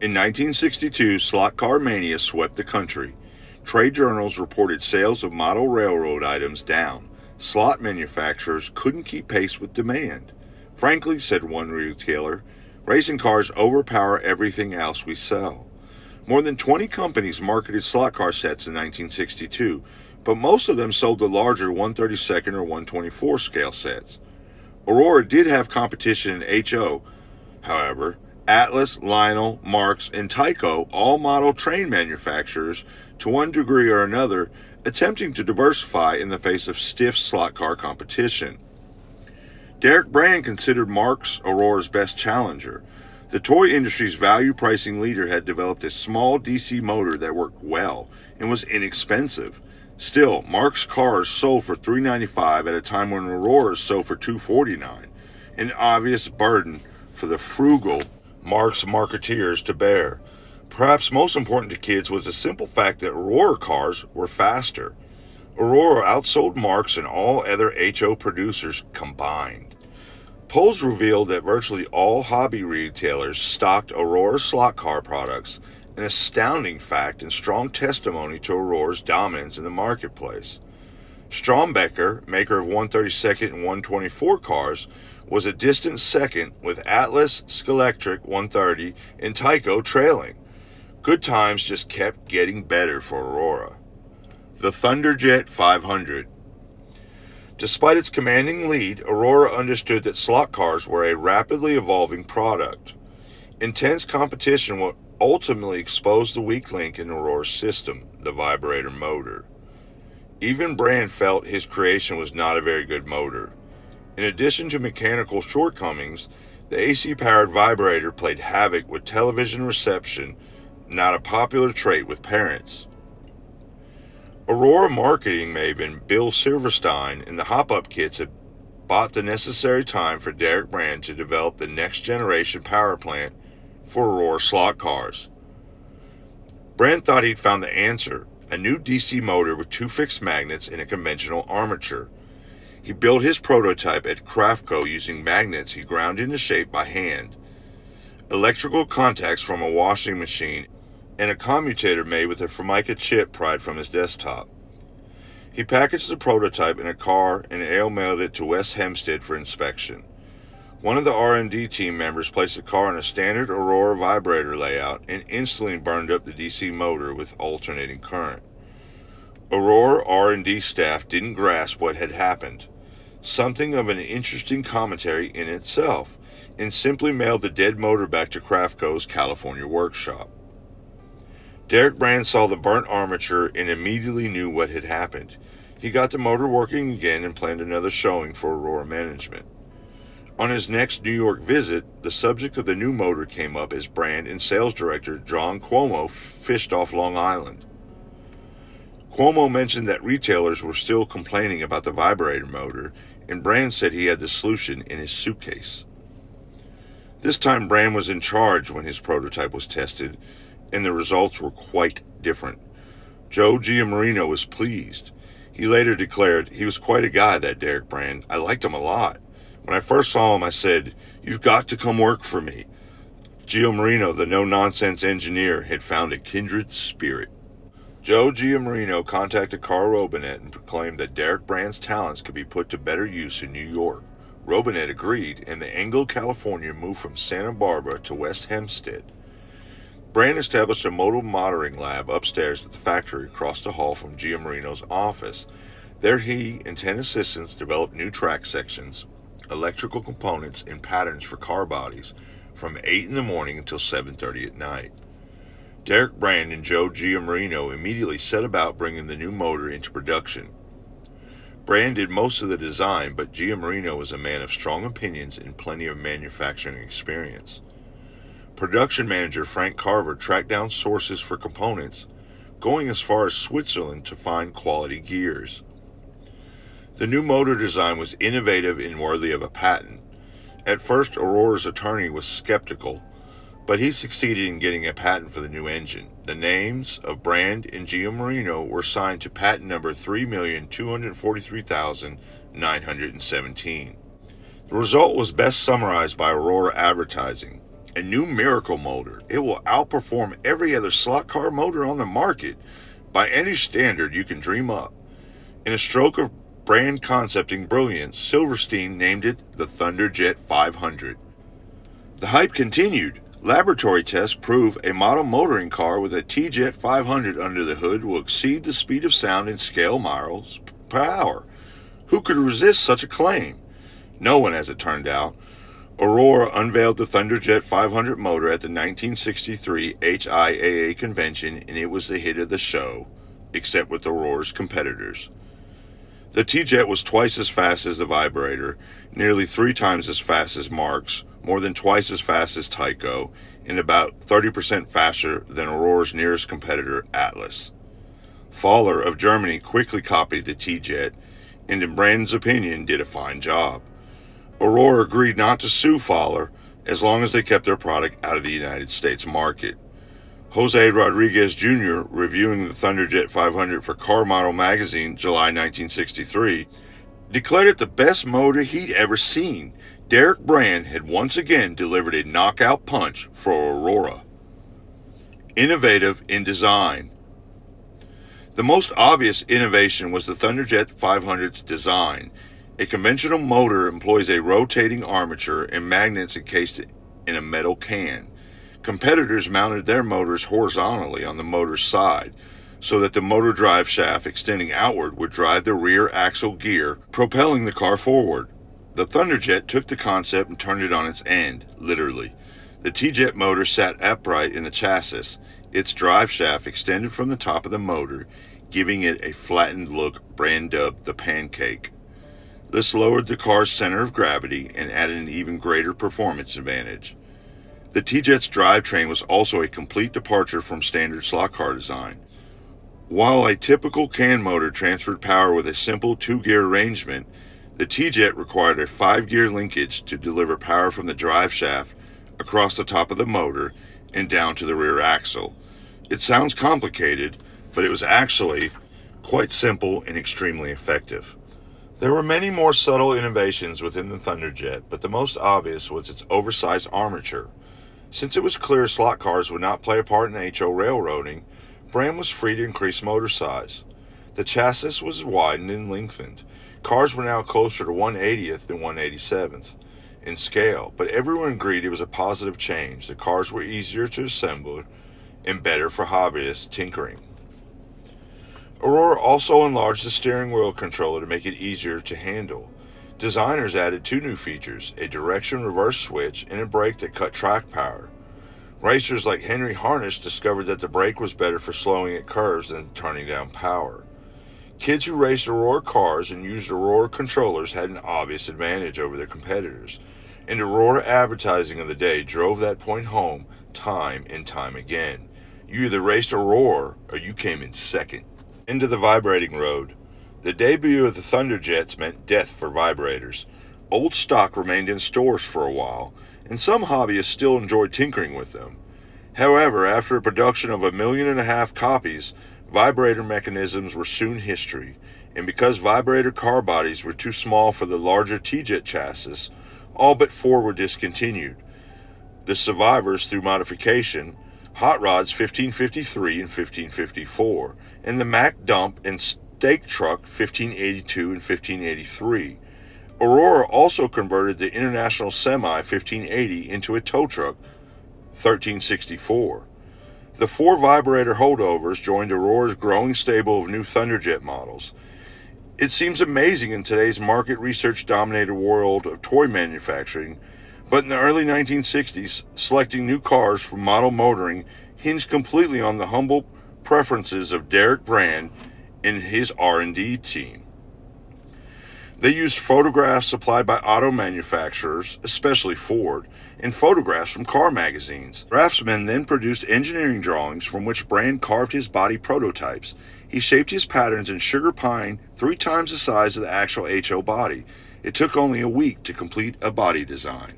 In 1962, slot car mania swept the country. Trade journals reported sales of model railroad items down. Slot manufacturers couldn't keep pace with demand. Frankly, said one retailer, racing cars overpower everything else we sell. More than 20 companies marketed slot car sets in 1962, but most of them sold the larger 132nd or 124 scale sets. Aurora did have competition in HO, however. Atlas, Lionel, Marx, and Tyco all model train manufacturers, to one degree or another, attempting to diversify in the face of stiff slot car competition. Derek Brand considered Marx Aurora's best challenger. The toy industry's value pricing leader had developed a small DC motor that worked well and was inexpensive. Still, Marx cars sold for $395 at a time when Aurora's sold for $249, an obvious burden for the frugal Marx marketeers to bear. Perhaps most important to kids was the simple fact that Aurora cars were faster. Aurora outsold Marx and all other HO producers combined. Polls revealed that virtually all hobby retailers stocked Aurora slot car products, an astounding fact and strong testimony to Aurora's dominance in the marketplace. Strombecker, maker of 132nd and 124 cars, was a distant second, with Atlas, Skelectric 130, and Tyco trailing. Good times just kept getting better for Aurora. The Thunderjet 500. Despite its commanding lead, Aurora understood that slot cars were a rapidly evolving product. Intense competition would ultimately expose the weak link in Aurora's system, the vibrator motor. Even Brand felt his creation was not a very good motor. In addition to mechanical shortcomings, the AC-powered vibrator played havoc with television reception, not a popular trait with parents. Aurora marketing maven Bill Silverstein and the Hop-Up Kits had bought the necessary time for Derek Brand to develop the next-generation power plant for Aurora slot cars. Brand thought he'd found the answer, a new DC motor with 2 fixed magnets and a conventional armature. He built his prototype at Craftco using magnets he ground into shape by hand, electrical contacts from a washing machine, and a commutator made with a Formica chip pried from his desktop. He packaged the prototype in a car and air-mailed it to West Hempstead for inspection. One of the R&D team members placed the car in a standard Aurora vibrator layout and instantly burned up the DC motor with alternating current. Aurora R&D staff didn't grasp what had happened, something of an interesting commentary in itself, and simply mailed the dead motor back to Craftco's California workshop. Derek Brand saw the burnt armature and immediately knew what had happened. He got the motor working again and planned another showing for Aurora management. On his next New York visit, the subject of the new motor came up as Brand and sales director John Cuomo fished off Long Island. Cuomo mentioned that retailers were still complaining about the vibrator motor, and Brand said he had the solution in his suitcase. This time Brand was in charge when his prototype was tested, and the results were quite different. Joe Giammarino was pleased. He later declared, "He was quite a guy, that Derek Brand. I liked him a lot. When I first saw him, I said, 'You've got to come work for me.'" Giammarino, the no-nonsense engineer, had found a kindred spirit. Joe Giammarino contacted Carl Robinett and proclaimed that Derek Brand's talents could be put to better use in New York. Robinett agreed, and the Englewood, California moved from Santa Barbara to West Hempstead. Brand established a motor monitoring lab upstairs at the factory across the hall from Giammarino's office. There he and 10 assistants developed new track sections, electrical components, and patterns for car bodies from 8 in the morning until 7:30 at night. Derek Brand and Joe Giammarino immediately set about bringing the new motor into production. Brand did most of the design, but Giammarino was a man of strong opinions and plenty of manufacturing experience. Production manager Frank Carver tracked down sources for components, going as far as Switzerland to find quality gears. The new motor design was innovative and worthy of a patent. At first, Aurora's attorney was skeptical, but he succeeded in getting a patent for the new engine. The names of Brand and Giammarino were signed to patent number 3,243,917. The result was best summarized by Aurora Advertising. a new miracle motor. It will outperform every other slot car motor on the market by any standard you can dream up. In a stroke of brand concepting brilliance, Silverstein named it the Thunderjet 500. The hype continued. Laboratory tests prove a model motoring car with a T-Jet 500 under the hood will exceed the speed of sound in scale miles per hour. Who could resist such a claim? No one, as it turned out. Aurora unveiled the Thunderjet 500 motor at the 1963 HIAA convention, and it was the hit of the show, except with Aurora's competitors. The T-Jet was twice as fast as the Vibrator, nearly 3 times as fast as Mark's, more than twice as fast as Tyco, and about 30% faster than Aurora's nearest competitor, Atlas. Faller of Germany quickly copied the T-Jet, and in Brandon's opinion did a fine job. Aurora agreed not to sue Faller as long as they kept their product out of the United States market. Jose Rodriguez Jr., reviewing the Thunderjet 500 for Car Model magazine July 1963, declared it the best motor he'd ever seen. Derek Brand had once again delivered a knockout punch for Aurora. Innovative in design. The most obvious innovation was the Thunderjet 500's design. A conventional motor employs a rotating armature and magnets encased in a metal can. Competitors mounted their motors horizontally on the motor's side, so that the motor drive shaft extending outward would drive the rear axle gear, propelling the car forward. The Thunderjet took the concept and turned it on its end, literally. The T-Jet motor sat upright in the chassis. Its drive shaft extended from the top of the motor, giving it a flattened look Brand dubbed the pancake. This lowered the car's center of gravity and added an even greater performance advantage. The T-Jet's drivetrain was also a complete departure from standard slot car design. While a typical can motor transferred power with a simple 2-gear arrangement, the T-Jet required a 5-gear linkage to deliver power from the drive shaft across the top of the motor and down to the rear axle. It sounds complicated, but it was actually quite simple and extremely effective. There were many more subtle innovations within the Thunderjet, but the most obvious was its oversized armature. Since it was clear slot cars would not play a part in HO railroading, Brand was free to increase motor size. The chassis was widened and lengthened. Cars were now closer to 1/80th than 1/87th in scale, but everyone agreed it was a positive change. The cars were easier to assemble and better for hobbyists tinkering. Aurora also enlarged the steering wheel controller to make it easier to handle. Designers added 2 new features, a direction reverse switch and a brake that cut track power. Racers like Henry Harnish discovered that the brake was better for slowing at curves than turning down power. Kids who raced Aurora cars and used Aurora controllers had an obvious advantage over their competitors, and Aurora advertising of the day drove that point home time and time again. You either raced Aurora or you came in second. Into the vibrating road. The debut of the Thunderjets meant death for vibrators. Old stock remained in stores for a while, and some hobbyists still enjoyed tinkering with them. However, after a production of 1.5 million copies, vibrator mechanisms were soon history, and because vibrator car bodies were too small for the larger T-Jet chassis, all but 4 were discontinued. The survivors through modification, Hot Rod's 1553 and 1554, and the Mack Dump and Stake Truck 1582 and 1583. Aurora also converted the International Semi 1580 into a tow truck 1364. The 4 vibrator holdovers joined Aurora's growing stable of new Thunderjet models. It seems amazing in today's market research-dominated world of toy manufacturing, but in the early 1960s, selecting new cars for model motoring hinged completely on the humble preferences of Derek Brand and his R&D team. They used photographs supplied by auto manufacturers, especially Ford, and photographs from car magazines. Draftsmen then produced engineering drawings from which Brand carved his body prototypes. He shaped his patterns in sugar pine 3 times the size of the actual HO body. It took only a week to complete a body design.